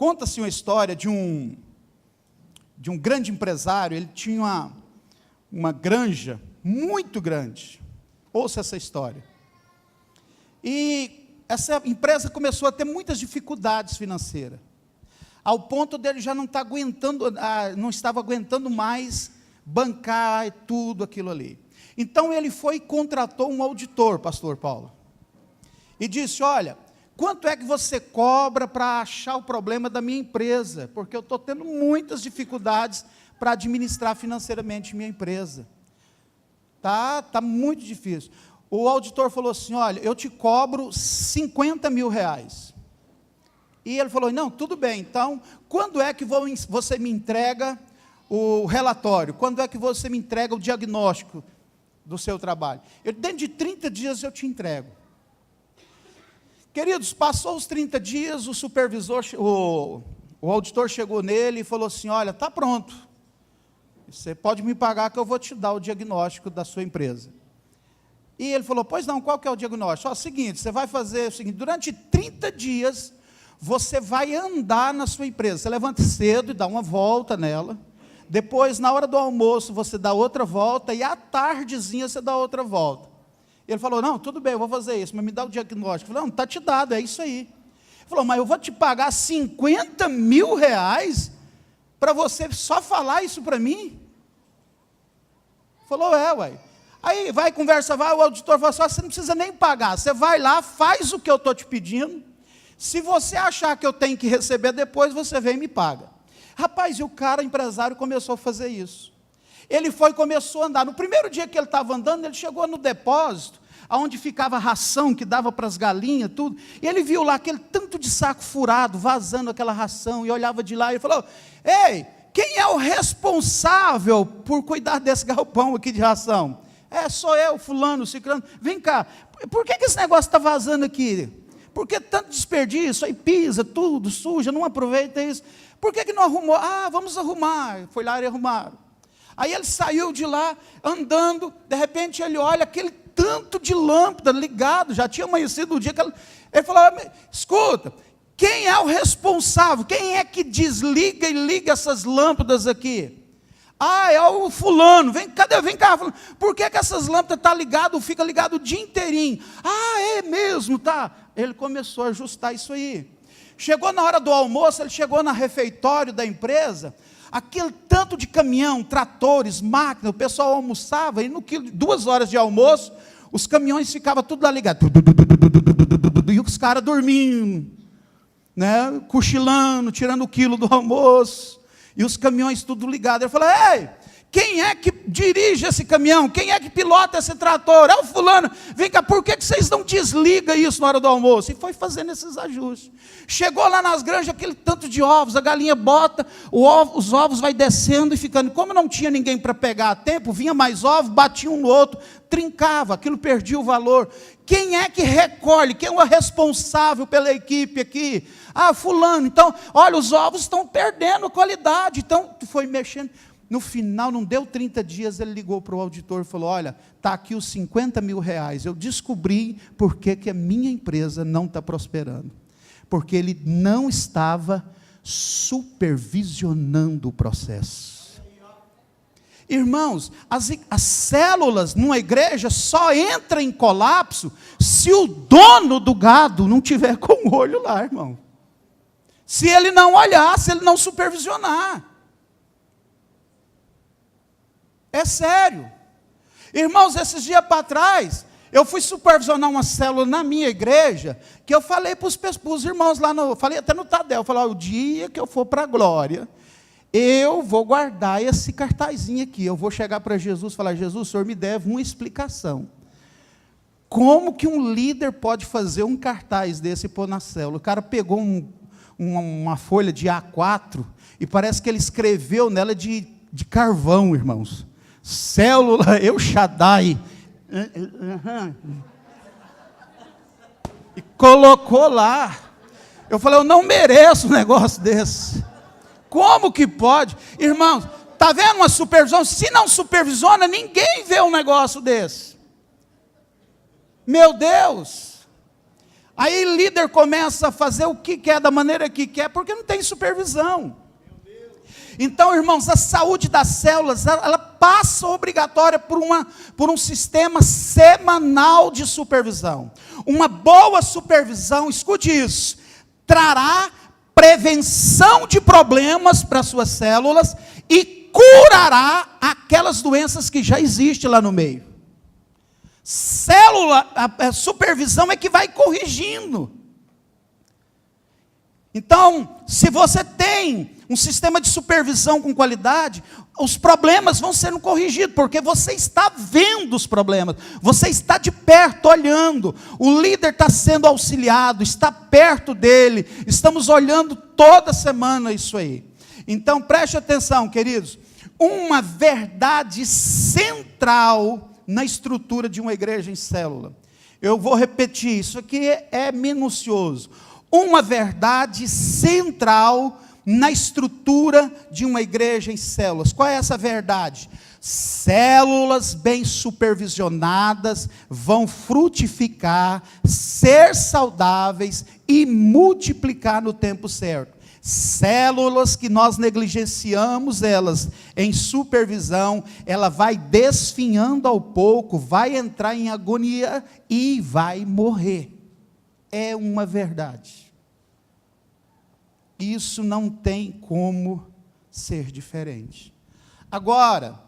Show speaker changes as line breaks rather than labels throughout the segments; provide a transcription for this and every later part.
Conta-se uma história de um grande empresário. Ele tinha uma granja muito grande. Ouça essa história. E essa empresa começou a ter muitas dificuldades financeiras, ao ponto dele já não estava aguentando mais bancar tudo aquilo ali. Então ele foi e contratou um auditor, pastor Paulo, e disse: olha, quanto é que você cobra para achar o problema da minha empresa? Porque eu estou tendo muitas dificuldades para administrar financeiramente minha empresa. Tá muito difícil. O auditor falou assim: olha, eu te cobro 50 mil reais. E ele falou: não, tudo bem, então, quando é que você me entrega o relatório? Quando é que você me entrega o diagnóstico do seu trabalho? Dentro de 30 dias eu te entrego. Queridos, passou os 30 dias, o supervisor, o auditor chegou nele e falou assim: olha, está pronto, você pode me pagar que eu vou te dar o diagnóstico da sua empresa. E ele falou: pois não, qual que é o diagnóstico? Seguinte, você vai fazer o seguinte: durante 30 dias, você vai andar na sua empresa, você levanta cedo e dá uma volta nela, depois, na hora do almoço, você dá outra volta, e à tardezinha você dá outra volta. Ele falou: não, tudo bem, eu vou fazer isso, mas me dá o diagnóstico. Eu falei: não, está te dado, é isso aí. Ele falou: mas eu vou te pagar 50 mil reais para você só falar isso para mim? Ele falou: uai. Aí vai, conversa, vai, o auditor falou assim: você não precisa nem pagar, você vai lá, faz o que eu estou te pedindo, se você achar que eu tenho que receber depois, você vem e me paga. Rapaz, e o cara, empresário, começou a fazer isso. Ele começou a andar. No primeiro dia que ele estava andando, ele chegou no depósito, onde ficava a ração que dava para as galinhas, tudo, e ele viu lá aquele tanto de saco furado, vazando aquela ração, e olhava de lá, e falou: ei, quem é o responsável por cuidar desse galpão aqui de ração? Sou eu, fulano, ciclano. Vem cá, por que esse negócio está vazando aqui? Por que tanto desperdício? Aí pisa tudo, suja, não aproveita isso. Por que não arrumou? Vamos arrumar. Foi lá e arrumaram. Aí ele saiu de lá, andando, de repente ele olha aquele tanto de lâmpada ligado, já tinha amanhecido o dia que ele falou: escuta, quem é o responsável? Quem é que desliga e liga essas lâmpadas aqui? É o fulano. Vem cá, fulano. Por que essas lâmpadas estão ligadas, fica ligado o dia inteirinho? É mesmo, tá? Ele começou a ajustar isso aí. Chegou na hora do almoço, ele chegou no refeitório da empresa, aquele tanto de caminhão, tratores, máquinas, o pessoal almoçava, e 2 horas de almoço, os caminhões ficavam tudo lá ligados, e os caras dormindo, né, cochilando, tirando o quilo do almoço, e os caminhões tudo ligados. Ele falou: ei, quem é que dirige esse caminhão? Quem é que pilota esse trator? É o fulano. Vem cá, por que vocês não desligam isso na hora do almoço? E foi fazendo esses ajustes. Chegou lá nas granjas, aquele tanto de ovos, a galinha bota, os ovos vai descendo e ficando. Como não tinha ninguém para pegar a tempo, vinha mais ovos, batia um no outro, trincava, aquilo perdia o valor. Quem é que recolhe? Quem é o responsável pela equipe aqui? Fulano. Então, olha, os ovos estão perdendo a qualidade. Então, foi mexendo. No final, não deu 30 dias, ele ligou para o auditor e falou: olha, está aqui os 50 mil reais, eu descobri por que a minha empresa não está prosperando, porque ele não estava supervisionando o processo. Irmãos, as células numa igreja só entram em colapso se o dono do gado não tiver com o olho lá, irmão, se ele não olhar, se ele não supervisionar. É sério. Irmãos, esses dias para trás, eu fui supervisionar uma célula na minha igreja, que eu falei para os irmãos lá, falei até no Tadel, falei: o dia que eu for para a glória, eu vou guardar esse cartazinho aqui, eu vou chegar para Jesus e falar: Jesus, o Senhor me deve uma explicação. Como que um líder pode fazer um cartaz desse e pôr na célula? O cara pegou uma folha de A4, e parece que ele escreveu nela de carvão, irmãos. Célula El Shaddai, e colocou lá. Eu falei: eu não mereço um negócio desse. Como que pode? Irmãos, está vendo uma supervisão? Se não supervisiona, ninguém vê um negócio desse. Meu Deus. Aí o líder começa a fazer o que quer, da maneira que quer, porque não tem supervisão. Então, irmãos, a saúde das células, ela passa obrigatória por um sistema semanal de supervisão. Uma boa supervisão, escute isso, trará prevenção de problemas para suas células e curará aquelas doenças que já existem lá no meio. A supervisão é que vai corrigindo. Então, se você tem um sistema de supervisão com qualidade, os problemas vão sendo corrigidos, porque você está vendo os problemas, você está de perto olhando, o líder está sendo auxiliado, está perto dele, estamos olhando toda semana isso aí. Então, preste atenção, queridos, uma verdade central na estrutura de uma igreja em célula. Eu vou repetir, isso aqui é minucioso. Uma verdade central na estrutura de uma igreja em células. Qual é essa verdade? Células bem supervisionadas vão frutificar, ser saudáveis e multiplicar no tempo certo. Células que nós negligenciamos elas em supervisão, ela vai desfinhando ao pouco, vai entrar em agonia e vai morrer. É uma verdade. Isso não tem como ser diferente. Agora,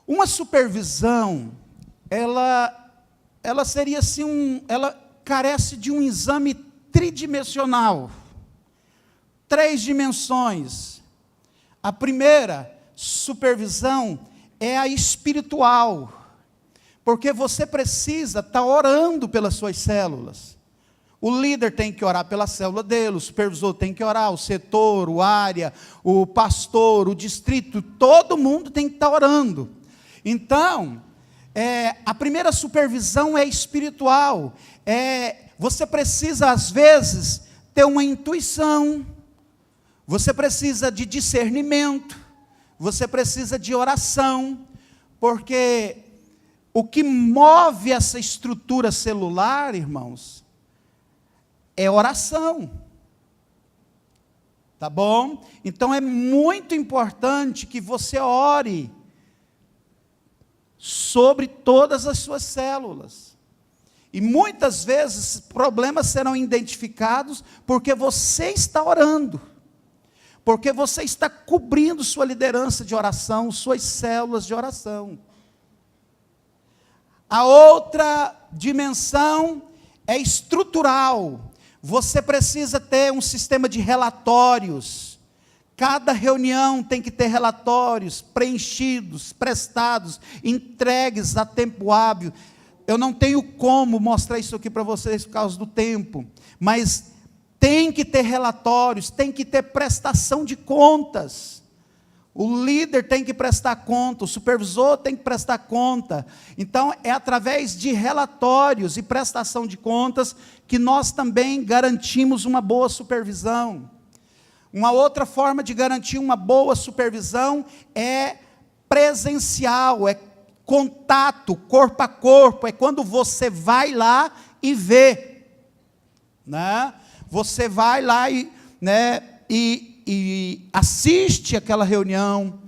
uma supervisão, ela seria assim, ela carece de um exame tridimensional. 3 dimensões. A primeira supervisão é a espiritual, porque você precisa estar orando pelas suas células. O líder tem que orar pela célula dele, o supervisor tem que orar, o setor, o área, o pastor, o distrito, todo mundo tem que estar orando. Então, a primeira supervisão é espiritual. Você precisa, às vezes, ter uma intuição, você precisa de discernimento, você precisa de oração, porque o que move essa estrutura celular, irmãos, é oração. Tá bom? Então é muito importante que você ore sobre todas as suas células. E muitas vezes problemas serão identificados porque você está orando. Porque você está cobrindo sua liderança de oração, suas células de oração. A outra dimensão é estrutural. Você precisa ter um sistema de relatórios. Cada reunião tem que ter relatórios preenchidos, prestados, entregues a tempo hábil. Eu não tenho como mostrar isso aqui para vocês por causa do tempo, mas tem que ter relatórios, tem que ter prestação de contas. O líder tem que prestar conta, o supervisor tem que prestar conta. Então, é através de relatórios e prestação de contas que nós também garantimos uma boa supervisão. Uma outra forma de garantir uma boa supervisão é presencial, é contato, corpo a corpo, é quando você vai lá e vê, né? Você vai lá e assiste aquela reunião,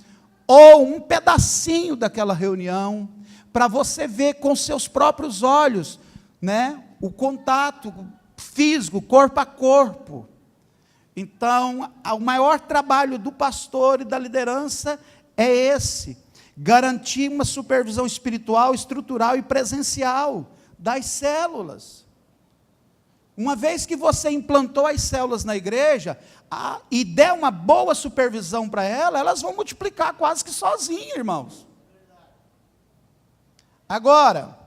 ou um pedacinho daquela reunião, para você ver com seus próprios olhos, né, o contato físico, corpo a corpo. Então, o maior trabalho do pastor e da liderança é esse, garantir uma supervisão espiritual, estrutural e presencial das células. Uma vez que você implantou as células na igreja, e der uma boa supervisão para elas vão multiplicar quase que sozinhas, irmãos. Agora,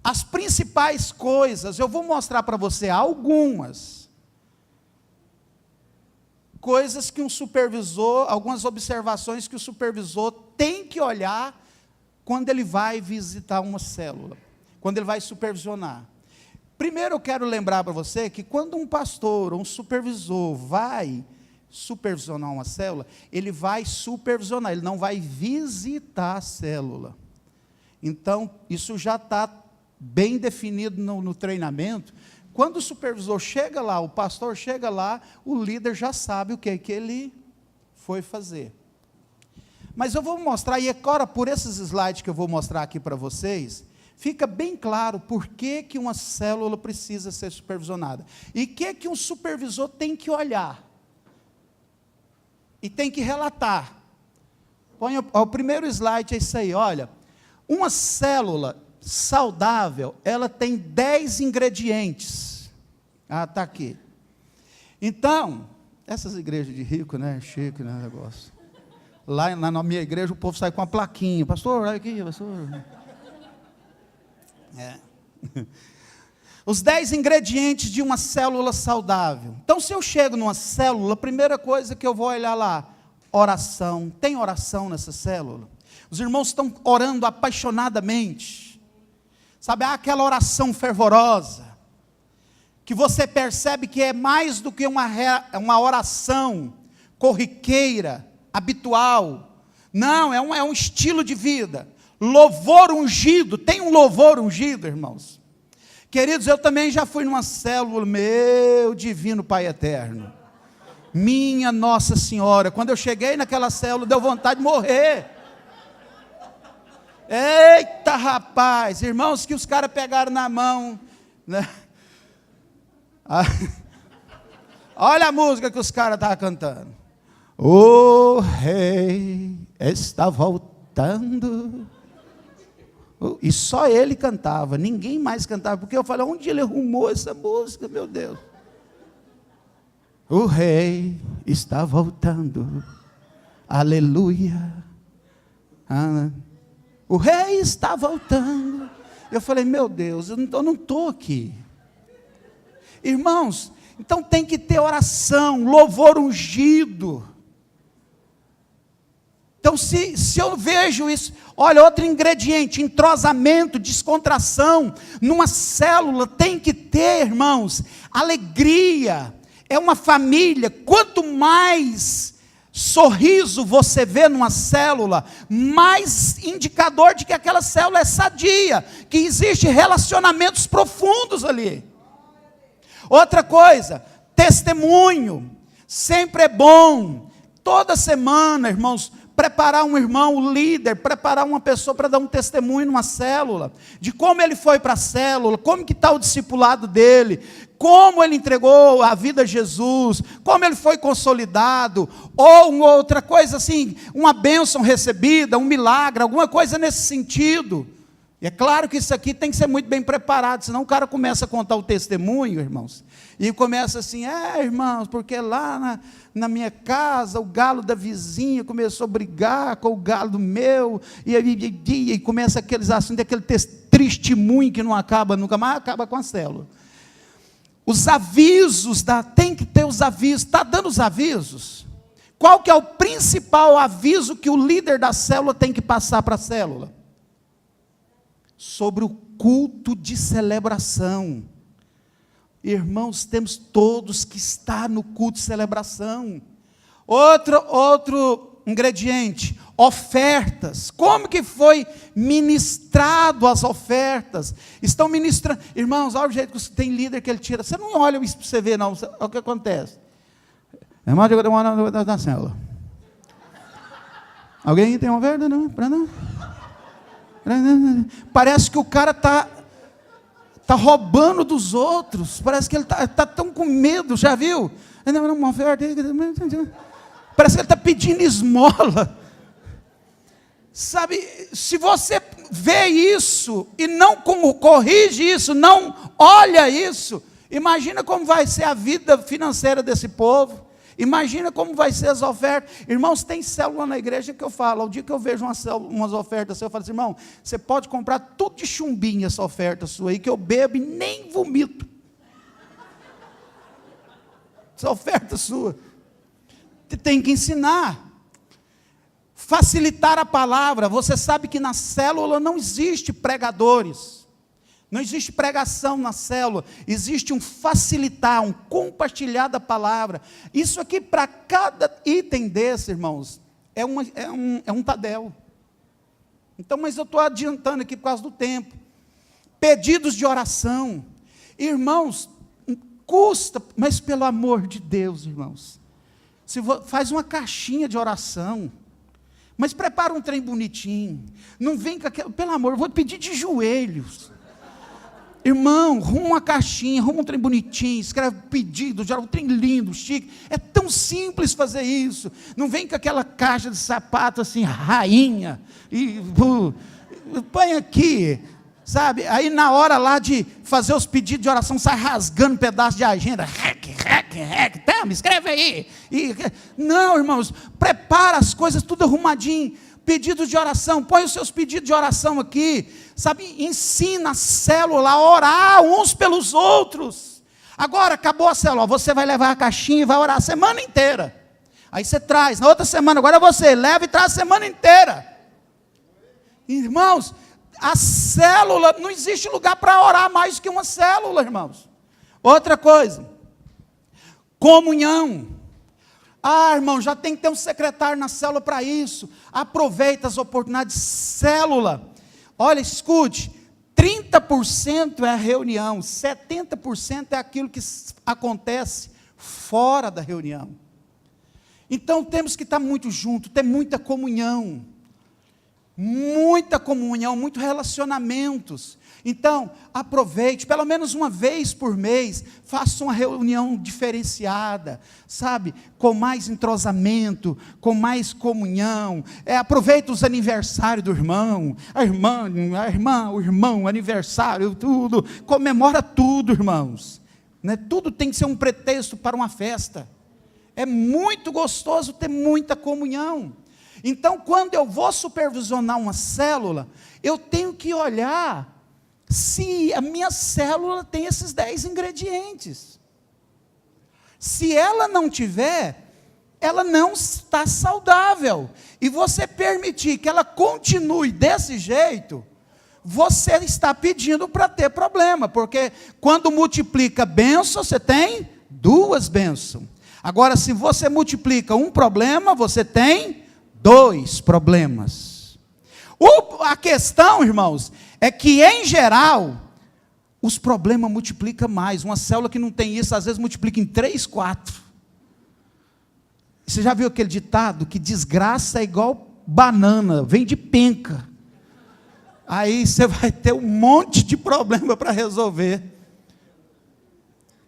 as principais coisas, eu vou mostrar para você algumas coisas que um supervisor, algumas observações que o supervisor tem que olhar quando ele vai visitar uma célula, quando ele vai supervisionar. Primeiro eu quero lembrar para você que quando um pastor ou um supervisor vai supervisionar uma célula, ele vai supervisionar, ele não vai visitar a célula. Então, isso já está bem definido no treinamento, quando o supervisor chega lá, o pastor chega lá, o líder já sabe o que ele foi fazer. Mas eu vou mostrar, e agora por esses slides que eu vou mostrar aqui para vocês, fica bem claro por que uma célula precisa ser supervisionada. E o que um supervisor tem que olhar. E tem que relatar. Põe o primeiro slide, é isso aí, olha. Uma célula saudável, ela tem 10 ingredientes. Ah, está aqui. Então, essas igrejas de rico, né, chique, né, negócio. Lá na minha igreja o povo sai com uma plaquinha. Pastor, olha aqui, pastor. Os 10 ingredientes de uma célula saudável. Então, se eu chego numa célula, a primeira coisa que eu vou olhar lá, oração. Tem oração nessa célula? Os irmãos estão orando apaixonadamente. Sabe, há aquela oração fervorosa, que você percebe que é mais do que uma oração corriqueira, habitual. Não, é um estilo de vida. Louvor ungido, tem um louvor ungido, irmãos? Queridos, eu também já fui numa célula, meu divino Pai eterno, minha Nossa Senhora, quando eu cheguei naquela célula, deu vontade de morrer. Eita rapaz, irmãos, que os caras pegaram na mão, né? Olha a música que os caras estavam cantando. O rei está voltando. E só ele cantava, ninguém mais cantava, porque eu falei, onde ele arrumou essa música, meu Deus? O rei está voltando, aleluia, o rei está voltando. Eu falei, meu Deus, eu não estou aqui. Irmãos, então tem que ter oração, louvor ungido. Então, se eu vejo isso, olha, outro ingrediente, entrosamento, descontração, numa célula tem que ter, irmãos, alegria, é uma família. Quanto mais sorriso você vê numa célula, mais indicador de que aquela célula é sadia, que existe relacionamentos profundos ali. Outra coisa, testemunho, sempre é bom, toda semana, irmãos, preparar um irmão, um líder, preparar uma pessoa para dar um testemunho numa célula, de como ele foi para a célula, como que está o discipulado dele, como ele entregou a vida a Jesus, como ele foi consolidado, ou uma outra coisa assim, uma bênção recebida, um milagre, alguma coisa nesse sentido. E é claro que isso aqui tem que ser muito bem preparado, senão o cara começa a contar o testemunho, irmãos, e começa assim, irmãos, porque lá na minha casa, o galo da vizinha começou a brigar com o galo meu, e começa aqueles assuntos, aquele testemunho que não acaba nunca mais, acaba com a célula. Os avisos, tem que ter os avisos, está dando os avisos? Qual que é o principal aviso que o líder da célula tem que passar para a célula? Sobre o culto de celebração. Irmãos, temos todos que estar no culto de celebração. Outro ingrediente, ofertas. Como que foi ministrado as ofertas? Estão ministrando. Irmãos, olha o jeito que tem líder que ele tira. Você não olha isso para você ver, não. Olha o que acontece. Irmão, eu vou na célula. Alguém tem uma oferta? Não? Para não? Parece que o cara está roubando dos outros, parece que ele está tão com medo, já viu? Parece que ele está pedindo esmola. Sabe, se você vê isso, e não corrige isso, não olha isso, imagina como vai ser a vida financeira desse povo, imagina como vai ser as ofertas. Irmãos, tem célula na igreja que eu falo, o dia que eu vejo umas ofertas, eu falo assim, irmão, você pode comprar tudo de chumbinho essa oferta sua aí, que eu bebo e nem vomito. Essa oferta sua. Você tem que ensinar. Facilitar a palavra. Você sabe que na célula não existe pregadores. Não existe pregação na célula, existe um facilitar, um compartilhar da palavra. Isso aqui, para cada item desse, irmãos, é um tadel. Então, mas eu estou adiantando aqui por causa do tempo. Pedidos de oração. Irmãos, Custa, mas pelo amor de Deus, irmãos, faz uma caixinha de oração, mas prepara um trem bonitinho, não vem com aquele, pelo amor, eu vou pedir de joelhos, irmão, arruma uma caixinha, arruma um trem bonitinho, escreve pedido, já um trem lindo, chique, é tão simples fazer isso, não vem com aquela caixa de sapato assim, rainha, e põe aqui, sabe, aí na hora lá de fazer os pedidos de oração, sai rasgando um pedaço de agenda, me escreve aí, não, irmãos, prepara as coisas tudo arrumadinho, pedidos de oração, põe os seus pedidos de oração aqui, sabe, ensina a célula a orar uns pelos outros. Agora, acabou a célula, você vai levar a caixinha e vai orar a semana inteira, aí você traz, na outra semana, agora você leva e traz a semana inteira, irmãos, a célula, não existe lugar para orar mais que uma célula, irmãos. Outra coisa, comunhão. Irmão, já tem que ter um secretário na célula para isso. Aproveita as oportunidades. Célula, olha, escute, 30% é a reunião, 70% é aquilo que acontece fora da reunião. Então temos que estar muito juntos, ter muita comunhão, muito relacionamentos. Então, aproveite, pelo menos uma vez por mês, faça uma reunião diferenciada, sabe, com mais entrosamento, com mais comunhão, aproveite os aniversários do irmão, a irmã, o irmão, aniversário, tudo, comemora tudo, irmãos, né? Tudo tem que ser um pretexto para uma festa, é muito gostoso ter muita comunhão. Então, quando eu vou supervisionar uma célula, eu tenho que olhar se a minha célula tem esses 10 ingredientes. Se ela não tiver, ela não está saudável. E você permitir que ela continue desse jeito, você está pedindo para ter problema, porque quando multiplica bênção, você tem 2 bênçãos. Agora, se você multiplica um problema, você tem 2 problemas. A questão, irmãos, é que em geral, os problemas multiplicam mais. Uma célula que não tem isso, às vezes multiplica em 3, 4. Você já viu aquele ditado que desgraça é igual banana, vem de penca. Aí você vai ter um monte de problema para resolver.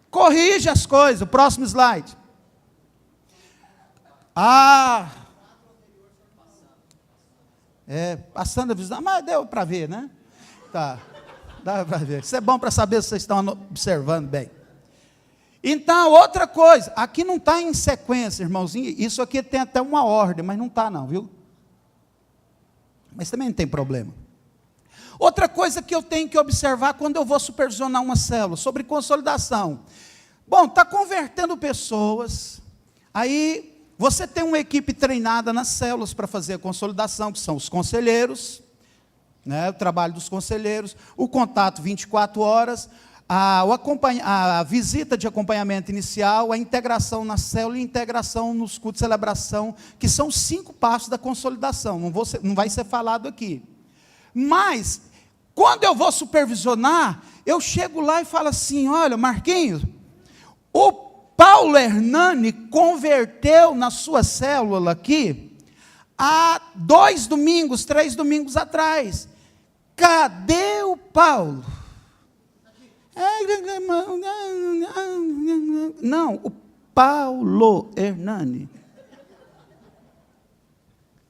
Corrige as coisas. Próximo slide. Passando a visão, mas deu para ver, né? Tá, dá para ver. Isso é bom para saber se vocês estão observando bem. Então, outra coisa, aqui não está em sequência, irmãozinho, isso aqui tem até uma ordem, mas não está não, viu? Mas também não tem problema. Outra coisa que eu tenho que observar quando eu vou supervisionar uma célula, sobre consolidação. Bom, está convertendo pessoas, aí você tem uma equipe treinada nas células para fazer a consolidação, que são os conselheiros, né, o trabalho dos conselheiros, o contato 24 horas, a visita de acompanhamento inicial, a integração na célula e a integração nos cultos de celebração, que são 5 passos da consolidação, não vai ser falado aqui. Mas, quando eu vou supervisionar, eu chego lá e falo assim, olha, Marquinhos, o Paulo Hernani converteu na sua célula aqui, há 2 domingos, 3 domingos atrás. Cadê o Paulo? Não, o Paulo Hernani.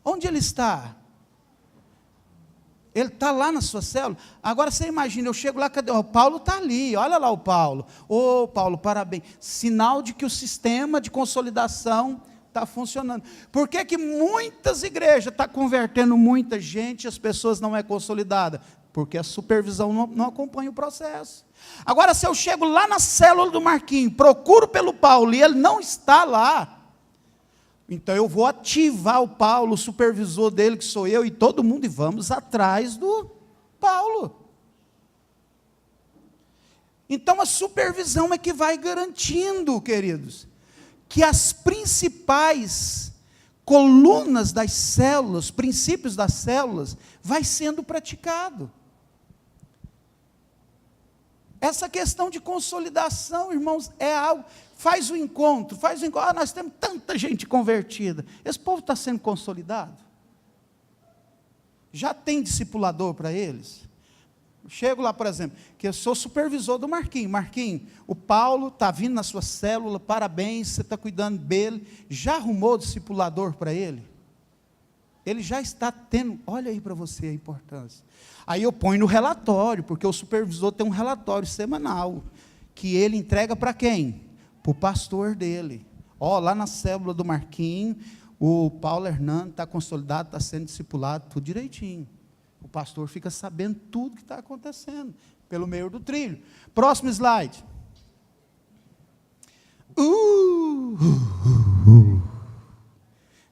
Onde ele está? Ele está lá na sua célula. Agora você imagina, eu chego lá, cadê? O Paulo está ali, olha lá o Paulo. Paulo, parabéns. Sinal de que o sistema de consolidação está funcionando. Por que que muitas igrejas estão convertendo muita gente e as pessoas não é consolidada? Porque a supervisão não acompanha o processo. Agora, se eu chego lá na célula do Marquinhos, procuro pelo Paulo e ele não está lá, então eu vou ativar o Paulo, o supervisor dele, que sou eu, e todo mundo, e vamos atrás do Paulo. Então a supervisão é que vai garantindo, queridos, que as principais colunas das células, princípios das células, vai sendo praticado. Essa questão de consolidação, irmãos, é algo. Faz o encontro. Nós temos tanta gente convertida. Esse povo está sendo consolidado? Já tem discipulador para eles? Chego lá, por exemplo, que eu sou supervisor do Marquinhos. Marquinhos, o Paulo está vindo na sua célula, parabéns, você está cuidando dele. Já arrumou discipulador para ele? Ele já está tendo, olha aí para você a importância. Aí eu ponho no relatório, porque o supervisor tem um relatório semanal, que ele entrega para quem? Para o pastor dele. Lá na célula do Marquinhos, o Paulo Hernando está consolidado, está sendo discipulado, tudo direitinho. O pastor fica sabendo tudo que está acontecendo, pelo meio do trilho. Próximo slide.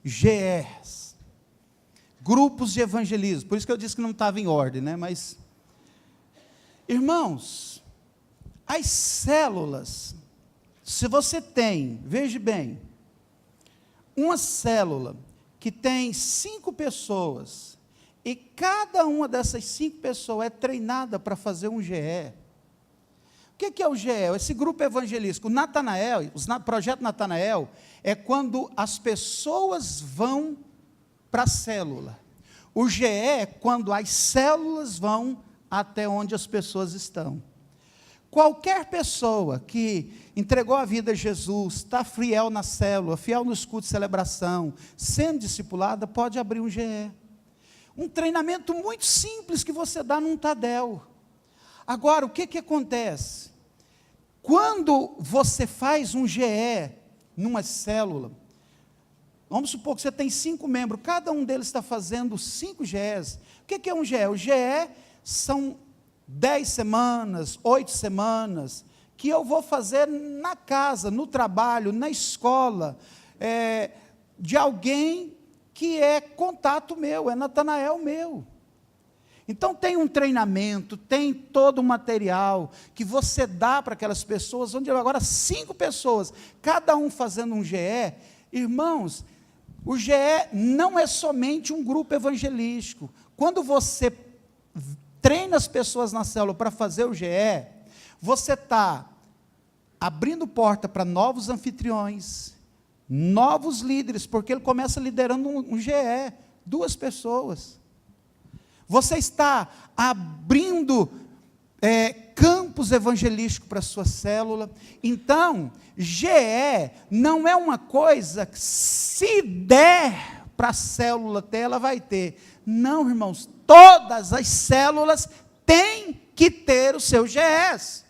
GEs. Grupos de evangelismo, por isso que eu disse que não estava em ordem, né? Mas, irmãos, as células, se você tem, veja bem, uma célula que tem 5 pessoas, e cada uma dessas 5 pessoas é treinada para fazer um GE. O que é o GE? Esse grupo evangelístico, o Natanael, o projeto Natanael, é quando as pessoas vão para a célula. O GE é quando as células vão até onde as pessoas estão. Qualquer pessoa que entregou a vida a Jesus, está fiel na célula, fiel nos cultos de celebração, sendo discipulada, pode abrir um GE. Um treinamento muito simples que você dá num Tadel. Agora, o que acontece? Quando você faz um GE numa célula, vamos supor que você tem 5 membros, cada um deles está fazendo 5 GEs. O que é um GE? O GE são 10 semanas, 8 semanas, que eu vou fazer na casa, no trabalho, na escola, de alguém que é contato meu, é Natanael meu. Então tem um treinamento, tem todo o material que você dá para aquelas pessoas, onde agora 5 pessoas, cada um fazendo um GE, irmãos, o GE não é somente um grupo evangelístico. Quando você treina as pessoas na célula para fazer o GE, você está abrindo porta para novos anfitriões, novos líderes, porque ele começa liderando um GE, 2 pessoas. Você está abrindo campos evangelísticos para a sua célula. Então, GE não é uma coisa que, se der para a célula ter, ela vai ter. Não, irmãos, todas as células têm que ter os seus GEs.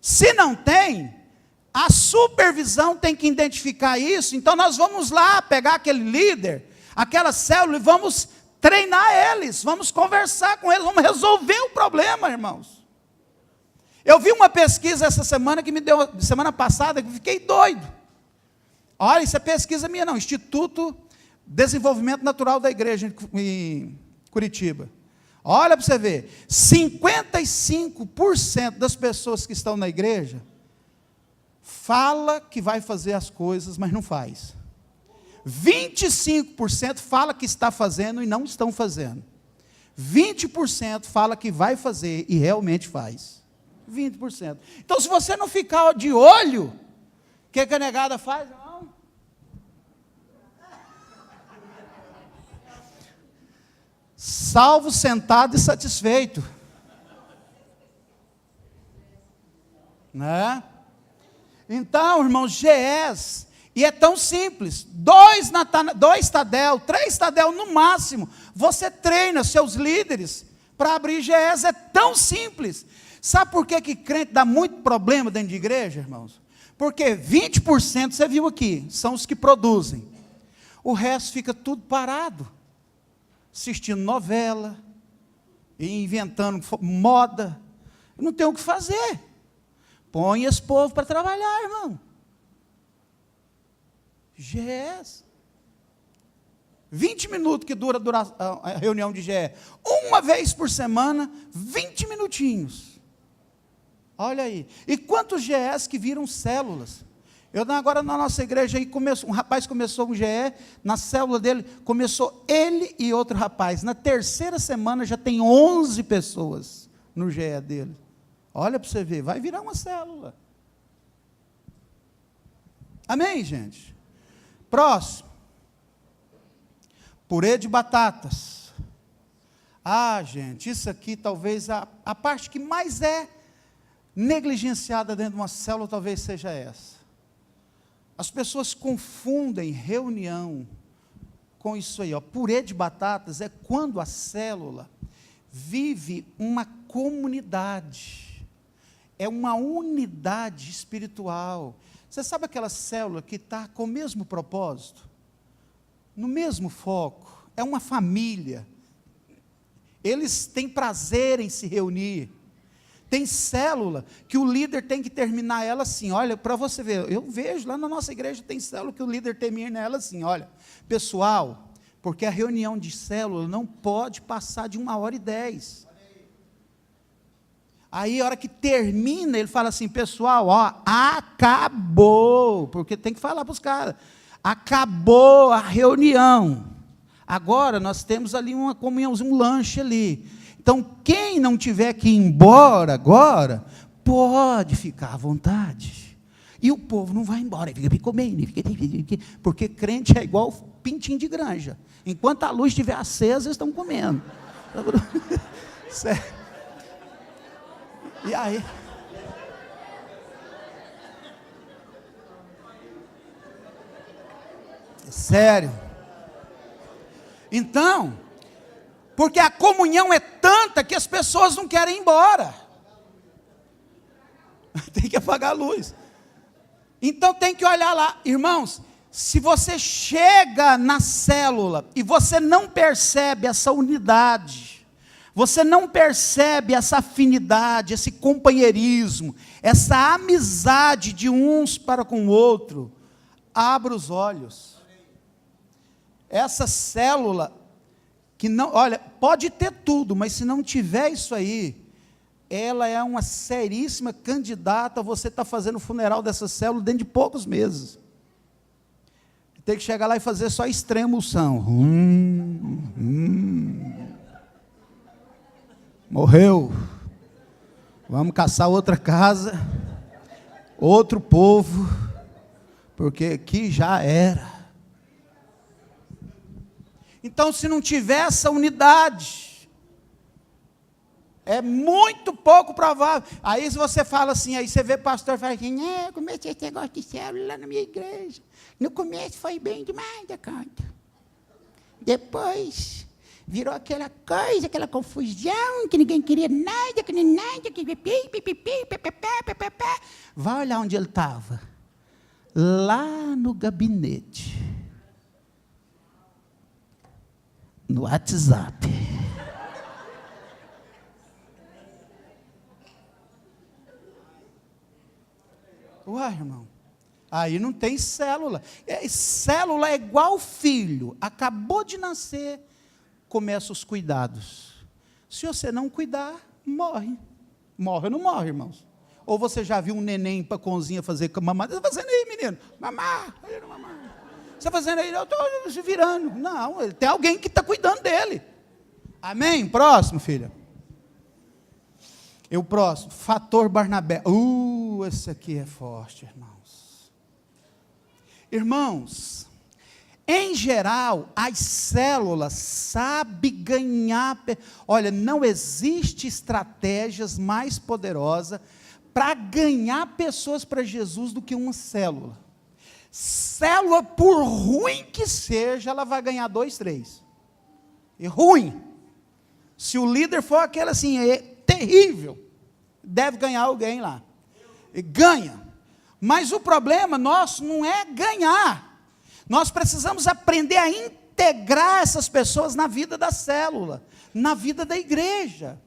Se não tem, a supervisão tem que identificar isso. Então nós vamos lá pegar aquele líder, aquela célula, e vamos treinar eles, vamos conversar com eles, vamos resolver o problema, irmãos. Eu vi uma pesquisa essa semana, semana passada, que fiquei doido. Olha, isso é pesquisa minha não, Instituto Desenvolvimento Natural da Igreja em Curitiba. Olha para você ver, 55% das pessoas que estão na igreja fala que vai fazer as coisas, mas não faz. 25% fala que está fazendo e não estão fazendo. 20% fala que vai fazer e realmente faz. 20%. Então, se você não ficar de olho, o que a negada faz? Não. Salvo, sentado e satisfeito. Né? Então, irmãos, GEs, e é tão simples, 2 Tadel, 3 Tadel no máximo, você treina seus líderes para abrir GEs, é tão simples. Sabe por que crente dá muito problema dentro de igreja, irmãos? Porque 20%, você viu aqui, são os que produzem. O resto fica tudo parado, assistindo novela, e inventando moda, não tem o que fazer. Põe esse povo para trabalhar, irmão. GEs. 20 minutos que dura a reunião de GE. Uma vez por semana, 20 minutinhos. Olha aí. E quantos GEs que viram células? Agora na nossa igreja, aí um rapaz começou um GE, na célula dele, começou ele e outro rapaz. Na terceira semana já tem 11 pessoas no GE dele. Olha para você ver, vai virar uma célula. Amém, gente? Próximo. Purê de batatas. Gente, isso aqui talvez a parte que mais é negligenciada dentro de uma célula talvez seja essa. As pessoas confundem reunião com isso aí, ó. Purê de batatas é quando a célula vive uma comunidade, é uma unidade espiritual. Você sabe aquela célula que está com o mesmo propósito, no mesmo foco, é uma família, eles têm prazer em se reunir. Tem célula que o líder tem que terminar ela assim, olha, para você ver, eu vejo lá na nossa igreja, tem célula que o líder termina ela assim, olha, pessoal, porque a reunião de célula não pode passar de 1h10. Aí a hora que termina, ele fala assim, pessoal, ó, acabou, porque tem que falar para os caras, acabou a reunião, agora nós temos ali uma comunhãozinha, um lanche ali. Então, quem não tiver que ir embora agora, pode ficar à vontade. E o povo não vai embora, fica comendo, porque crente é igual pintinho de granja. Enquanto a luz estiver acesa, eles estão comendo. Sério. E aí? Sério. Então, porque a comunhão é tanta que as pessoas não querem ir embora. Tem que apagar a luz. Então tem que olhar lá, irmãos, se você chega na célula e você não percebe essa unidade, você não percebe essa afinidade, esse companheirismo, essa amizade de uns para com o outro, abra os olhos. Essa célula que não, olha, pode ter tudo, mas se não tiver isso aí, ela é uma seríssima candidata a você estar fazendo o funeral dessa célula dentro de poucos meses. Tem que chegar lá e fazer só extrema-unção. Morreu. Vamos caçar outra casa, outro povo, porque aqui já era. Então, se não tiver essa unidade, é muito pouco provável. Aí se você fala assim, aí você vê pastor fala assim, eu comecei esse negócio de célula lá na minha igreja. No começo foi bem demais da conta. Depois virou aquela coisa, aquela confusão, que ninguém queria nada, que nem nada, que vai olhar onde ele estava. Lá no gabinete. No WhatsApp. Uai, irmão, aí não tem célula. Célula é igual filho, acabou de nascer, começa os cuidados. Se você não cuidar, morre. Morre ou não morre, irmãos? Ou você já viu um neném para a cozinha fazer mamada? Está fazendo aí, menino? Mamar. Você está fazendo aí? Eu estou se virando. Não, tem alguém que está cuidando dele. Amém? Próximo, filha. O próximo, fator Barnabé. Esse aqui é forte, irmãos. Irmãos, em geral, as células sabem ganhar. Olha, não existe estratégias mais poderosas para ganhar pessoas para Jesus do que uma célula. Célula, por ruim que seja, ela vai ganhar 2, 3. E ruim. Se o líder for aquele assim, é terrível, deve ganhar alguém lá. E ganha. Mas o problema nosso não é ganhar. Nós precisamos aprender a integrar essas pessoas na vida da célula, na vida da igreja.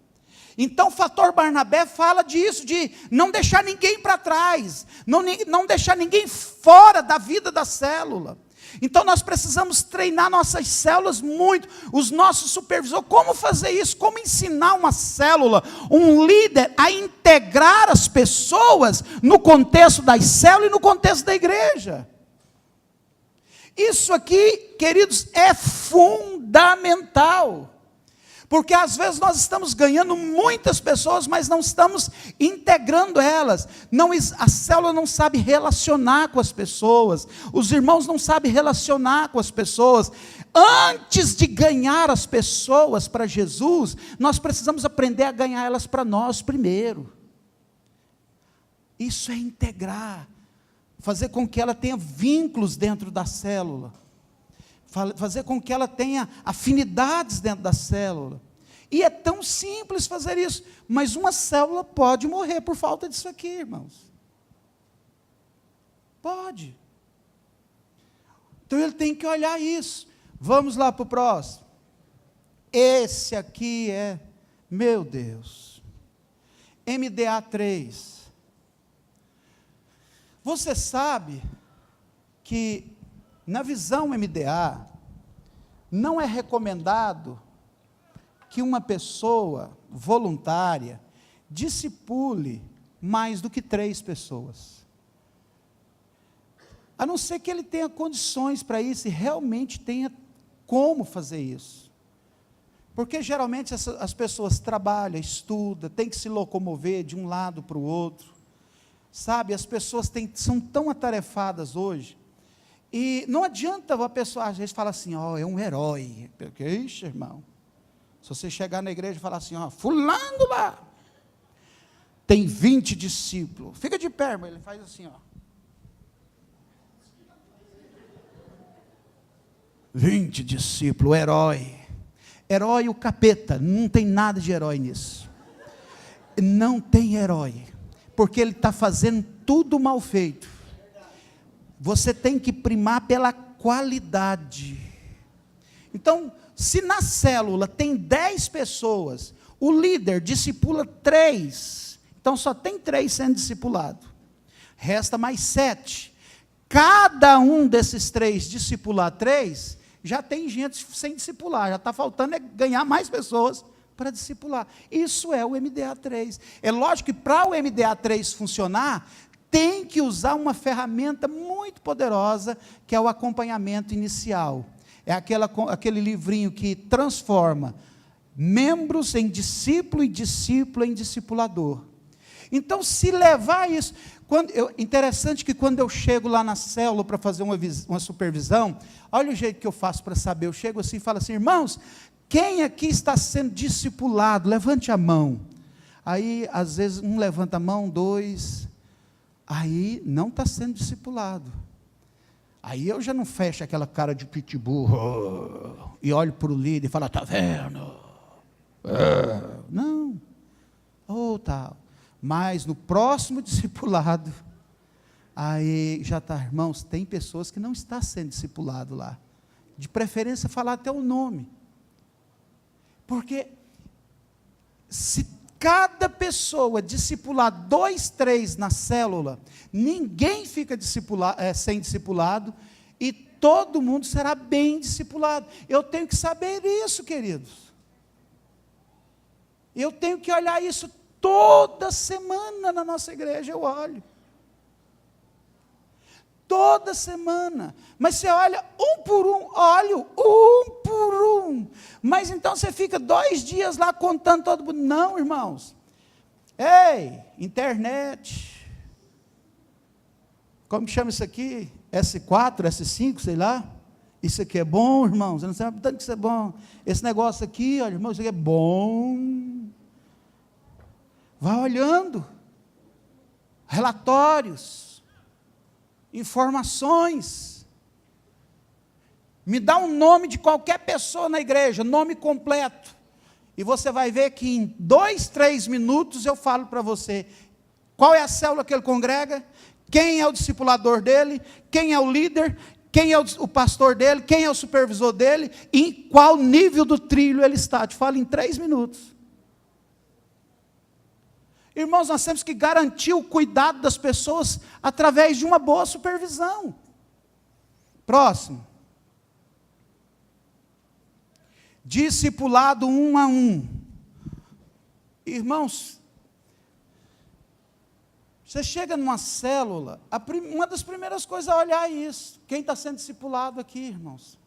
Então o fator Barnabé fala disso, de não deixar ninguém para trás, não deixar ninguém fora da vida da célula. Então nós precisamos treinar nossas células muito, os nossos supervisores, como fazer isso, como ensinar uma célula, um líder a integrar as pessoas no contexto das células e no contexto da igreja. Isso aqui, queridos, é fundamental. Porque às vezes nós estamos ganhando muitas pessoas, mas não estamos integrando elas. A célula não sabe relacionar com as pessoas. Os irmãos não sabem relacionar com as pessoas. Antes de ganhar as pessoas para Jesus, nós precisamos aprender a ganhar elas para nós primeiro. Isso é integrar. Fazer com que ela tenha vínculos dentro da célula. Fazer com que ela tenha afinidades dentro da célula. E é tão simples fazer isso, mas uma célula pode morrer por falta disso aqui, irmãos. Pode. Então ele tem que olhar isso. Vamos lá para o próximo. Esse aqui é, meu Deus, MDA 3. Você sabe que na visão MDA, não é recomendado que uma pessoa voluntária discipule mais do que 3 pessoas. A não ser que ele tenha condições para isso e realmente tenha como fazer isso. Porque geralmente as pessoas trabalham, estudam, têm que se locomover de um lado para o outro. Sabe, as pessoas são tão atarefadas hoje. E não adianta a pessoa, às vezes, falar assim, é um herói. Porque, ixi, irmão, se você chegar na igreja e falar assim, fulano lá, tem 20 discípulos. Fica de pé, irmão, ele faz assim, 20 discípulos, herói. Herói o capeta, não tem nada de herói nisso. Não tem herói, porque ele está fazendo tudo mal feito. Você tem que primar pela qualidade. Então, se na célula tem 10 pessoas, o líder discipula 3, então só tem 3 sendo discipulados. Resta mais 7. Cada um desses 3 discipular 3, já tem gente sem discipular, já está faltando ganhar mais pessoas para discipular. Isso é o MDA 3. É lógico que para o MDA 3 funcionar, tem que usar uma ferramenta muito poderosa, que é o acompanhamento inicial. É aquele livrinho que transforma membros em discípulo e discípulo em discipulador. Então, se levar isso... interessante que quando eu chego lá na célula para fazer uma supervisão, olha o jeito que eu faço para saber. Eu chego assim e falo assim, irmãos, quem aqui está sendo discipulado? Levante a mão. Aí, às vezes, um levanta a mão, 2... Aí não está sendo discipulado. Aí eu já não fecho aquela cara de pitbull e olho para o líder e falo, está vendo? Não. Tal. Mas no próximo discipulado, aí já está, irmãos, tem pessoas que não estão sendo discipulado lá. De preferência falar até o nome. Porque se cada pessoa discipular 2, 3 na célula, ninguém fica sem discipulado, e todo mundo será bem discipulado. Eu tenho que saber isso, queridos. Eu tenho que olhar isso toda semana na nossa igreja, eu olho. Toda semana. Mas você olha um por um, olho um por um. Mas então você fica 2 dias lá contando todo mundo. Não, irmãos. Ei, internet. Como que chama isso aqui? S4, S5, sei lá. Isso aqui é bom, irmãos. Eu não sei tanto que isso é bom. Esse negócio aqui, olha, irmãos, isso aqui é bom. Vai olhando. Relatórios. Informações. Me dá um nome de qualquer pessoa na igreja, nome completo. E você vai ver que em 2, 3 minutos eu falo para você qual é a célula que ele congrega, quem é o discipulador dele, quem é o líder, quem é o pastor dele, quem é o supervisor dele, e em qual nível do trilho ele está. Te falo em 3 minutos. Irmãos, nós temos que garantir o cuidado das pessoas através de uma boa supervisão. Próximo. Discipulado 1 a 1. Irmãos, você chega numa célula, uma das primeiras coisas é olhar isso. Quem está sendo discipulado aqui, irmãos?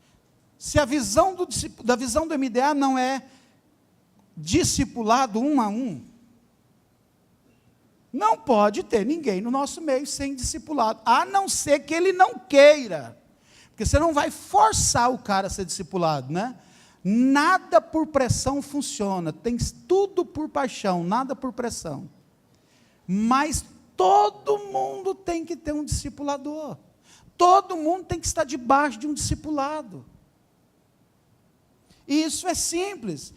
Se a visão da visão do MDA não é discipulado 1 a 1. Não pode ter ninguém no nosso meio sem discipulado, a não ser que ele não queira. Porque você não vai forçar o cara a ser discipulado, né? Nada por pressão funciona, tem tudo por paixão, nada por pressão. Mas todo mundo tem que ter um discipulador. Todo mundo tem que estar debaixo de um discipulado. E isso é simples.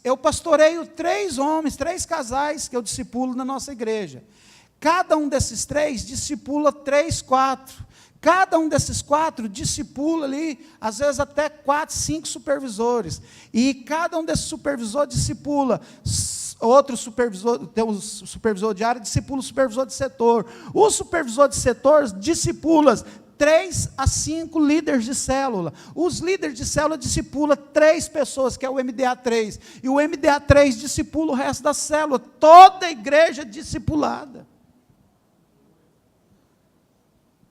Eu pastoreio 3 homens, 3 casais que eu discipulo na nossa igreja. Cada um desses 3 discipula 3, 4. Cada um desses 4 discipula ali, às vezes até 4, 5 supervisores. E cada um desses supervisores discipula outro supervisor, tem um supervisor de área, discipula o supervisor de setor. O supervisor de setor discipula 3 a 5 líderes de célula. Os líderes de célula discipulam 3 pessoas, que é o MDA 3. E o MDA 3 discipula o resto da célula. Toda a igreja discipulada.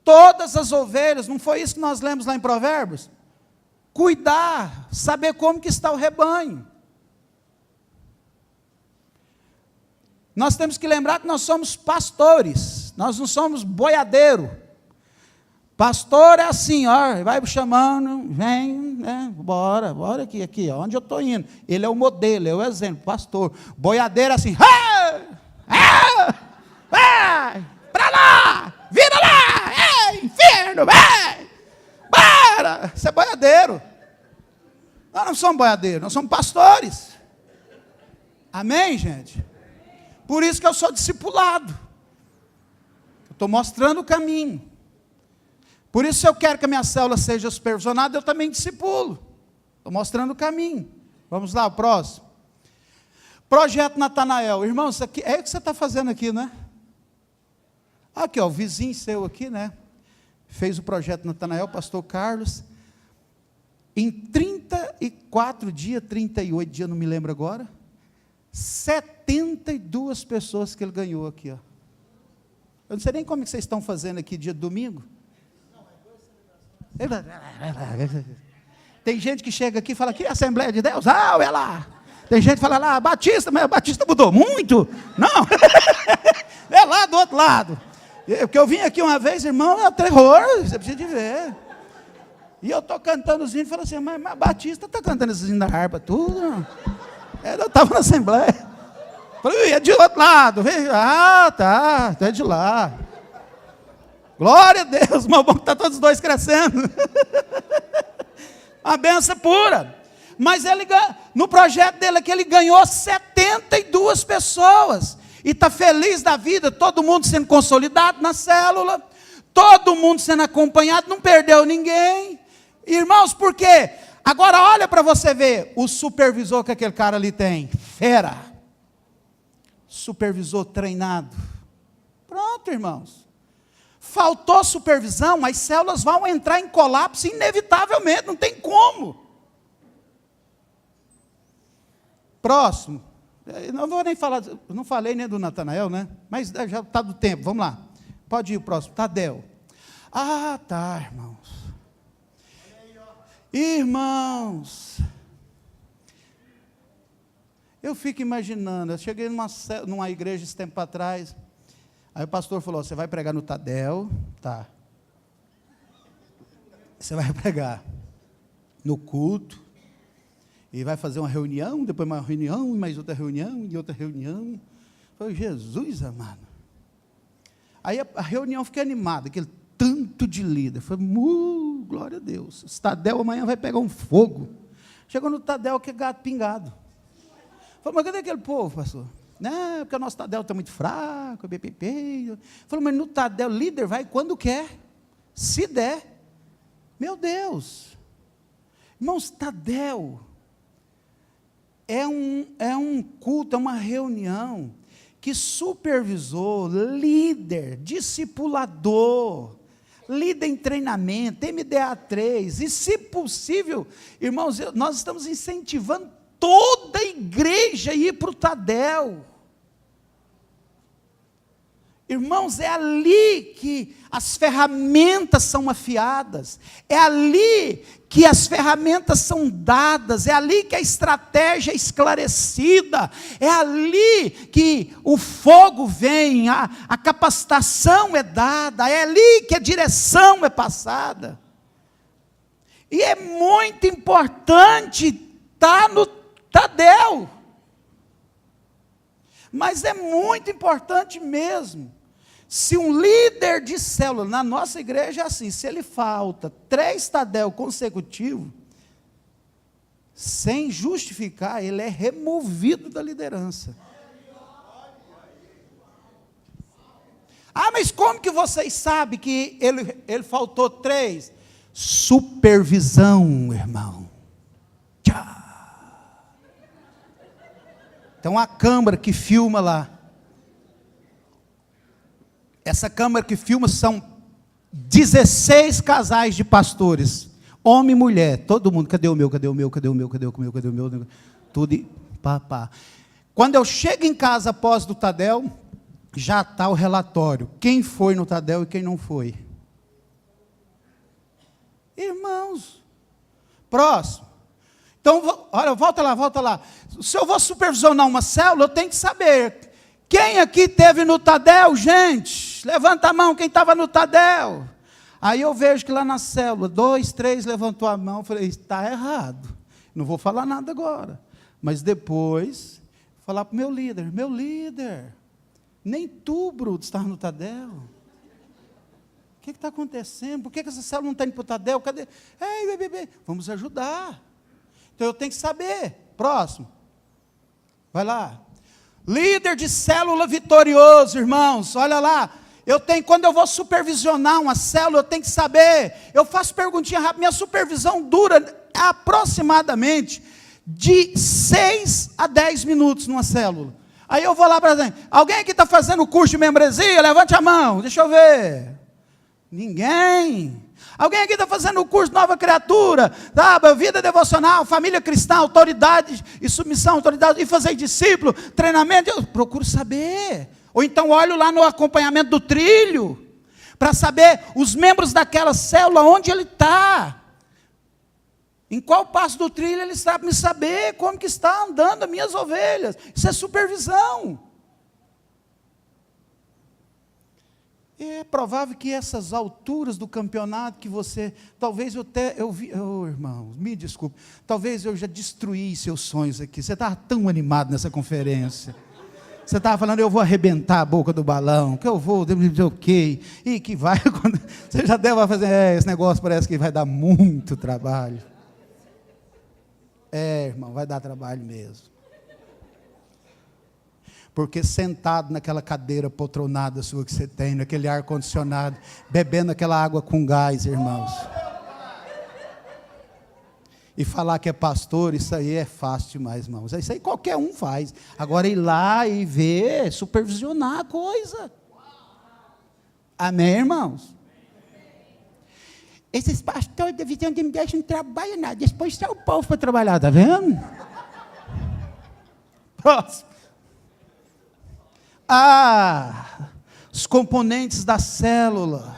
Todas as ovelhas, não foi isso que nós lemos lá em Provérbios? Cuidar, saber como que está o rebanho. Nós temos que lembrar que nós somos pastores, nós não somos boiadeiro. Pastor é assim, ó, vai chamando, vem, né, bora aqui, onde eu estou indo. Ele é o modelo, é o exemplo, pastor. Boiadeiro é assim, vai, para lá, vira lá, inferno, vai, para. Isso é boiadeiro. Nós não somos boiadeiros, nós somos pastores. Amém, gente? Por isso que eu sou discipulado. Eu estou mostrando o caminho. Por isso, se eu quero que a minha célula seja supervisionada, eu também discipulo. Estou mostrando o caminho. Vamos lá, o próximo. Projeto Natanael. Irmão, isso aqui, é o que você está fazendo aqui, né? Aqui, ó, o vizinho seu aqui, né? Fez o projeto Natanael, pastor Carlos. Em 34 dias, 38 dias, não me lembro agora, 72 pessoas que ele ganhou aqui, ó. Eu não sei nem como que vocês estão fazendo aqui dia de domingo. Tem gente que chega aqui e fala, aqui é a Assembleia de Deus, é lá. Tem gente que fala lá, Batista, mas o Batista mudou muito. Não, é lá do outro lado. Porque eu vim aqui uma vez, irmão, é terror, você precisa de ver. E eu estou cantando os hinos, e falo assim, mas Batista está cantando esses hinos da harpa, tudo. Eu estava na Assembleia. Falei, é de outro lado. Tá, é de lá. Glória a Deus, mas bom que está todos os dois crescendo. Uma benção pura. Mas ele, no projeto dele aqui, ele ganhou 72 pessoas. E está feliz da vida, todo mundo sendo consolidado na célula, todo mundo sendo acompanhado, não perdeu ninguém. Irmãos, por quê? Agora olha para você ver o supervisor que aquele cara ali tem. Fera. Supervisor treinado. Pronto, irmãos. Faltou supervisão, as células vão entrar em colapso inevitavelmente, não tem como. Próximo. Não vou nem falar, não falei nem do Natanael, né? Mas já está do tempo, vamos lá. Pode ir o próximo, Tadeu. Tá, irmãos. Irmãos, eu fico imaginando, eu cheguei numa igreja esse tempo atrás, aí o pastor falou, você vai pregar no Tadel? Tá. Você vai pregar no culto, e vai fazer uma reunião, depois uma reunião, e mais outra reunião, e outra reunião. Eu falei, Jesus amado. Aí a reunião fiquei animada, aquele tanto de líder. Eu falei, glória a Deus. Esse Tadel amanhã vai pegar um fogo. Chegou no Tadel, que é gato pingado. Falei, mas cadê aquele povo, pastor? Não, porque o nosso Tadel está muito fraco, BPP. Falei, mas no Tadel, líder vai quando quer, se der. Meu Deus. Irmãos, Tadel é um culto, é uma reunião que supervisor, líder, discipulador, líder em treinamento, MDA 3, e se possível, irmãos, nós estamos incentivando toda a igreja a ir para o Tadel. Irmãos, é ali que as ferramentas são afiadas, é ali que as ferramentas são dadas, é ali que a estratégia é esclarecida, é ali que o fogo vem, a capacitação é dada, é ali que a direção é passada. E é muito importante estar no Tadel, mas é muito importante mesmo. Se um líder de célula, na nossa igreja é assim, se ele falta 3 Tadel consecutivos, sem justificar, ele é removido da liderança. Ah, mas como que vocês sabem que ele faltou 3? Supervisão, irmão. Tchau. Então a câmera que filma lá, essa câmera que filma são 16 casais de pastores, homem e mulher, todo mundo, cadê o meu, cadê o meu, cadê o meu, cadê o meu, cadê o meu, tudo, pá. Quando eu chego em casa após do Tadel, já está o relatório, quem foi no Tadel e quem não foi. Irmãos, próximo. Então, olha, volta lá. Se eu vou supervisionar uma célula, eu tenho que saber, quem aqui teve no Tadel, gente? Levanta a mão, quem estava no Tadel? Aí eu vejo que lá na célula, 2, 3 levantou a mão, eu falei, está errado, não vou falar nada agora, mas depois, falar para o meu líder, nem tu, Bruto, estava no Tadel, o que está acontecendo? Por que essa célula não está indo para o Tadel? Cadê? Ei, bebê, vamos ajudar, então eu tenho que saber. Próximo, vai lá. Líder de célula vitorioso, irmãos, olha lá, quando eu vou supervisionar uma célula, eu tenho que saber, eu faço perguntinha rápida, minha supervisão dura aproximadamente de 6 a 10 minutos numa célula. Aí eu vou lá para dentro, alguém aqui está fazendo o curso de membresia? Levante a mão, deixa eu ver. Ninguém. Alguém aqui está fazendo o curso Nova Criatura, tá? Vida devocional, família cristã, autoridade e submissão, autoridade e fazer discípulo, treinamento, eu procuro saber. Ou então olho lá no acompanhamento do trilho, para saber os membros daquela célula, onde ele está. Em qual passo do trilho ele sabe me saber, como que está andando as minhas ovelhas. Isso é supervisão. É provável que essas alturas do campeonato que você, talvez irmão, me desculpe, talvez eu já destruí seus sonhos aqui, você estava tão animado nessa conferência, você estava falando, eu vou arrebentar a boca do balão, que eu vou, ok, e que vai, você já deve fazer, esse negócio parece que vai dar muito trabalho, irmão, vai dar trabalho mesmo. Porque sentado naquela cadeira poltronada sua que você tem, naquele ar-condicionado, bebendo aquela água com gás, irmãos. E falar que é pastor, isso aí é fácil demais, irmãos. Isso aí qualquer um faz. Agora ir lá e ver, supervisionar a coisa. Amém, irmãos? Esses pastores da visão de Deus não trabalham nada. Depois só o povo para trabalhar, tá vendo? Próximo. Os componentes da célula.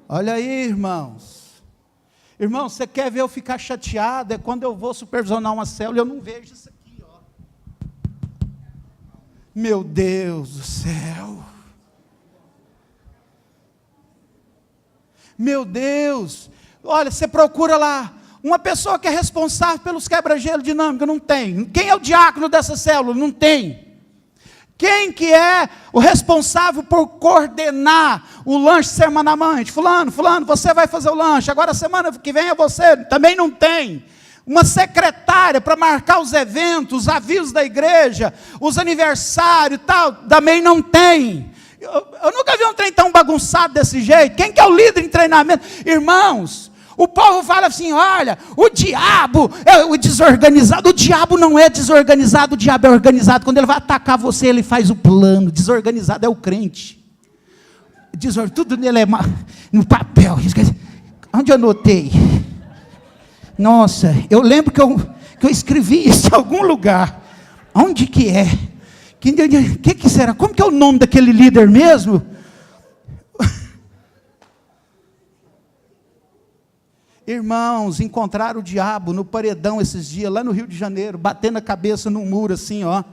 Olha aí, irmãos. Irmãos, você quer ver eu ficar chateado? É quando eu vou supervisionar uma célula e eu não vejo isso aqui, ó. Meu Deus do céu. Meu Deus. Olha, você procura lá. Uma pessoa que é responsável pelos quebra-gelo dinâmico, não tem. Quem é o diácono dessa célula? Não tem. Quem que é o responsável por coordenar o lanche semanalmente? Fulano, você vai fazer o lanche, agora semana que vem é você, também não tem. Uma secretária para marcar os eventos, os avisos da igreja, os aniversários e tal, também não tem. Eu nunca vi um trem tão bagunçado desse jeito. Quem que é o líder em treinamento? Irmãos, o povo fala assim, olha, o diabo é o desorganizado. O diabo não é desorganizado, o diabo é organizado. Quando ele vai atacar você, ele faz o plano. Desorganizado é o crente. Tudo nele é no papel. Onde eu anotei? Nossa, eu lembro que eu escrevi isso em algum lugar. Onde que é? Que será? Como que é o nome daquele líder mesmo? Irmãos, encontraram o diabo no paredão esses dias, lá no Rio de Janeiro, batendo a cabeça num muro assim, ó.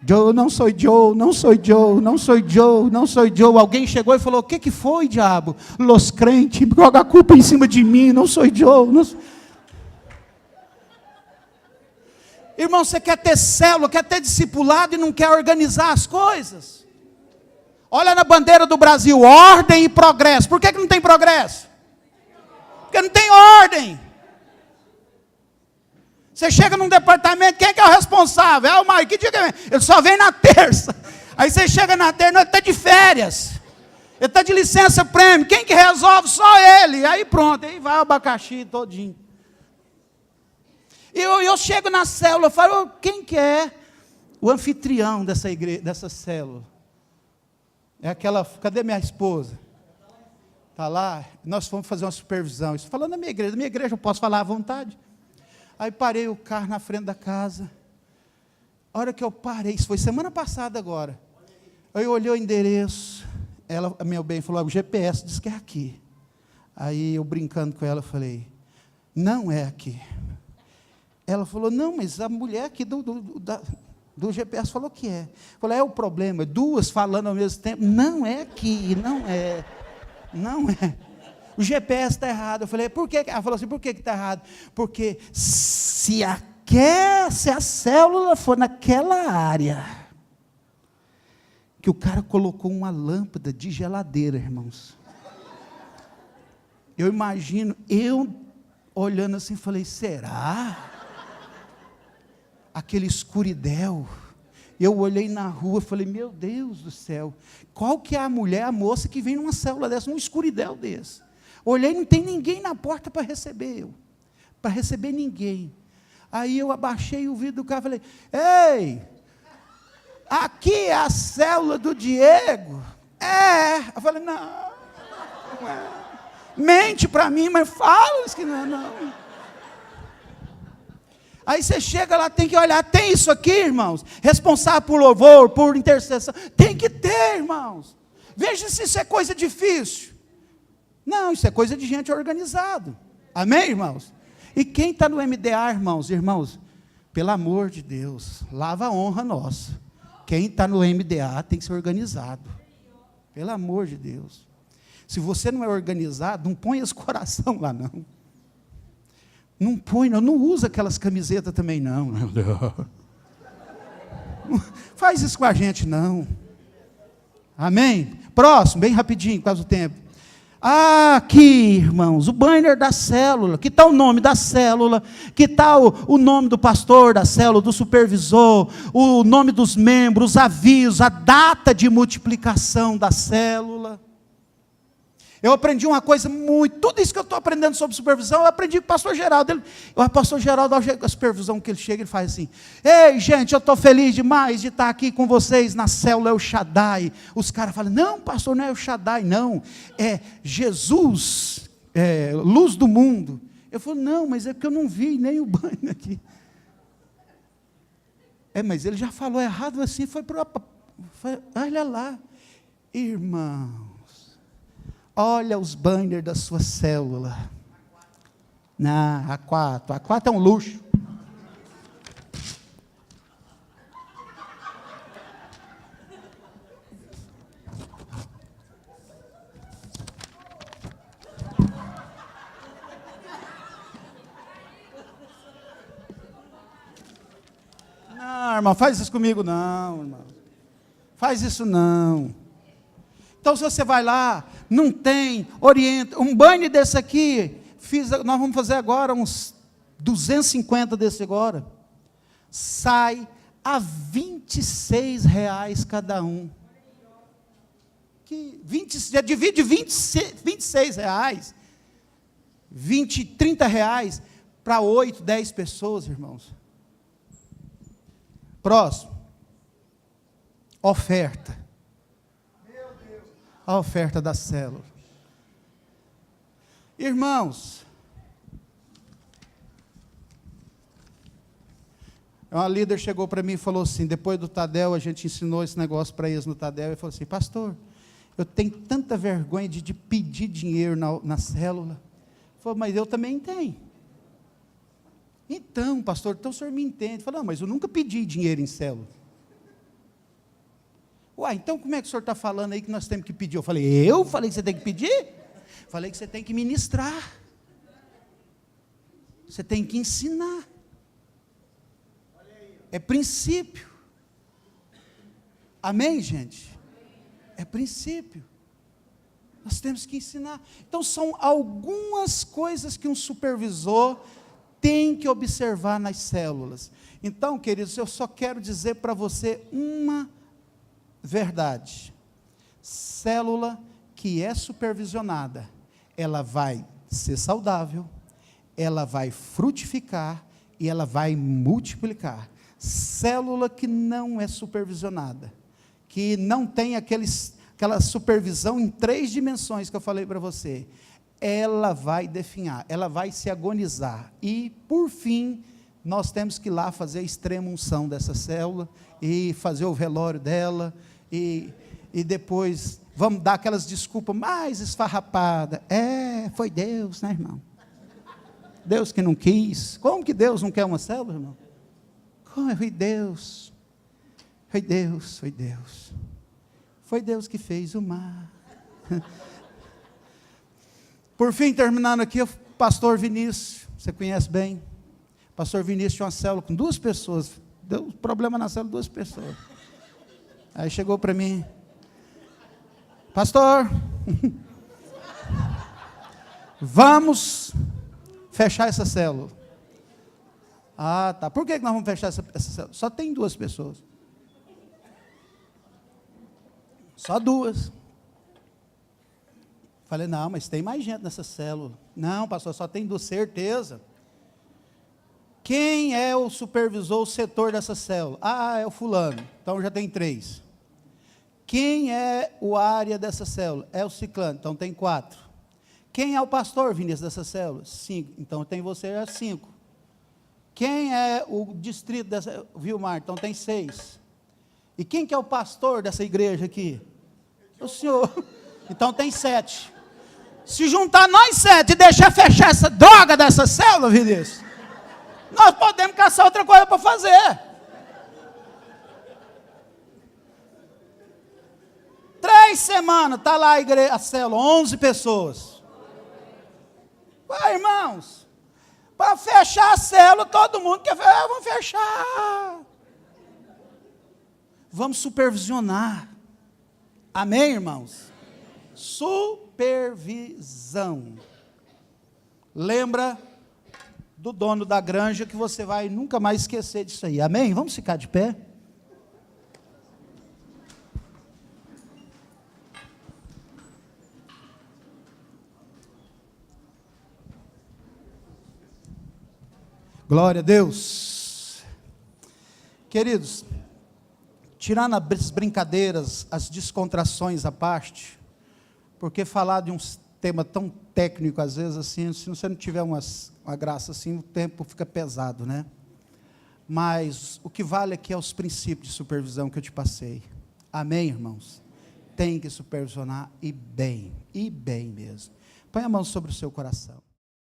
Joe, não sou Joe, não sou Joe, não sou Joe, não sou Joe. Alguém chegou e falou: o que foi, diabo? Los crentes, joga a culpa em cima de mim, não sou Joe. Não sou... Irmão, você quer ter célula, quer ter discipulado e não quer organizar as coisas? Olha na bandeira do Brasil, ordem e progresso. Por que não tem progresso? Porque não tem ordem. Você chega num departamento, quem é que é o responsável? É o Mário, que dia que é? Ele só vem na terça. Aí você chega na terça, ele está de férias. Ele está de licença prêmio. Quem que resolve? Só ele. Aí pronto, aí vai o abacaxi todinho. E eu chego na célula, eu falo: quem que é o anfitrião dessa igreja, dessa célula? É aquela, cadê minha esposa? Está lá, nós fomos fazer uma supervisão. Isso falando da minha igreja eu posso falar à vontade. Aí parei o carro na frente da casa. A hora que eu parei, isso foi semana passada agora. Aí eu olhei o endereço. Ela, meu bem, falou: o GPS diz que é aqui. Aí eu brincando com ela, falei: não é aqui. Ela falou: não, mas a mulher aqui do GPS falou que é. Eu falei: é o problema, duas falando ao mesmo tempo. Não é aqui, não é. Não é. O GPS está errado. Eu falei: por quê? Ela falou assim: por que está errado? Porque se a célula for naquela área, que o cara colocou uma lâmpada de geladeira, irmãos. Eu imagino, eu olhando assim, falei: será? Aquele escuridão. Eu olhei na rua, falei: meu Deus do céu, qual que é a mulher, a moça que vem numa célula dessa, num escuridão desse? Olhei, não tem ninguém na porta para receber ninguém. Aí eu abaixei o vidro do carro e falei: ei, aqui é a célula do Diego? É. Eu falei: não é. Mente para mim, mas fala isso que não é, não. Aí você chega lá, tem que olhar, tem isso aqui, irmãos, responsável por louvor, por intercessão, tem que ter, irmãos. Veja se isso é coisa difícil. Não, isso é coisa de gente organizada. Amém, irmãos? E quem está no MDA, irmãos, pelo amor de Deus, lava a honra nossa. Quem está no MDA tem que ser organizado. Pelo amor de Deus. Se você não é organizado, não põe esse coração lá, não. Não põe, não usa aquelas camisetas também, não. Não faz isso com a gente, não. Amém? Próximo, bem rapidinho, por causa do tempo. Aqui, irmãos, o banner da célula, que está o nome da célula, que está o nome do pastor da célula, do supervisor, o nome dos membros, os avisos, a data de multiplicação da célula. Eu aprendi uma coisa muito, tudo isso que eu estou aprendendo sobre supervisão, eu aprendi com o pastor Geraldo. O pastor Geraldo, a supervisão que ele chega, ele faz assim: ei, gente, eu estou feliz demais de estar aqui com vocês na célula El Shaddai. Os caras falam: não, pastor, não é El Shaddai, não, é Jesus, luz do mundo. Eu falo: não, mas é porque eu não vi nem o banho aqui. Mas ele já falou errado assim, olha lá, irmão. Olha os banners da sua célula. A4 é um luxo. Não, irmão, faz isso comigo não, irmão. Faz isso não. Então, se você vai lá, não tem, orienta, um banho desse aqui, nós vamos fazer agora uns 250 desse agora, sai a R$26 cada um. Já divide R$26, 20, R$30 para 8, 10 pessoas, irmãos. Próximo, oferta. A oferta da célula. Irmãos, Uma líder chegou para mim e falou assim, depois do Tadel, a gente ensinou esse negócio para eles no Tadel, e falou assim, pastor, eu tenho tanta vergonha de pedir dinheiro na célula. Falei, mas eu também tenho. Então, pastor, então o senhor me entende. Falei, não, mas eu nunca pedi dinheiro em célula. Uai, então como é que o senhor está falando aí que nós temos que pedir? Eu falei que você tem que pedir? Falei que você tem que ministrar. Você tem que ensinar. É princípio. Amém, gente? É princípio. Nós temos que ensinar. Então, são algumas coisas que um supervisor tem que observar nas células. Então, queridos, eu só quero dizer para você uma verdade. Célula que é supervisionada, ela vai ser saudável, ela vai frutificar e ela vai multiplicar. Célula que não é supervisionada, que não tem aquela supervisão em 3 dimensões que eu falei para você, ela vai definhar, ela vai se agonizar, e por fim, nós temos que ir lá fazer a extrema unção dessa célula, e fazer o velório dela, e depois, vamos dar aquelas desculpas mais esfarrapadas, foi Deus, né, irmão? Deus que não quis. Como que Deus não quer uma célula, irmão? Como foi Deus? Foi Deus, foi Deus. Foi Deus que fez o mar. Por fim, terminando aqui, o pastor Vinícius, você conhece bem. Pastor Vinícius tinha uma célula com 2 pessoas. Deu problema na célula, 2 pessoas. Aí chegou para mim, pastor, vamos fechar essa célula. Ah, tá. Por que nós vamos fechar essa célula? Só tem 2 pessoas. Só 2. Falei, não, mas tem mais gente nessa célula. Não, pastor, só tem 2, certeza. Quem é o supervisor, o setor dessa célula? Ah, é o fulano. Então já tem 3. Quem é o área dessa célula? É o ciclano. Então tem 4. Quem é o pastor, Vinícius, dessa célula? 5. Então tem você, é 5. Quem é o distrito dessa, Vilmar? Então tem 6. E quem que é o pastor dessa igreja aqui? O senhor. Então tem 7. Se juntar nós 7 e deixar fechar essa droga dessa célula, Vinícius, nós podemos caçar outra coisa para fazer. 3 semanas, está lá a célula, 11 pessoas. Ué, irmãos, para fechar a célula, todo mundo quer, vamos fechar. Vamos supervisionar. Amém, irmãos? Supervisão. Lembra do dono da granja que você vai nunca mais esquecer disso aí. Amém? Vamos ficar de pé? Glória a Deus. Queridos, tirando as brincadeiras, as descontrações à parte, porque falar de um tema tão técnico, às vezes, assim, se você não tiver uma graça assim, o tempo fica pesado, né? Mas o que vale aqui é os princípios de supervisão que eu te passei. Amém, irmãos? Tem que supervisionar e bem mesmo. Põe a mão sobre o seu coração.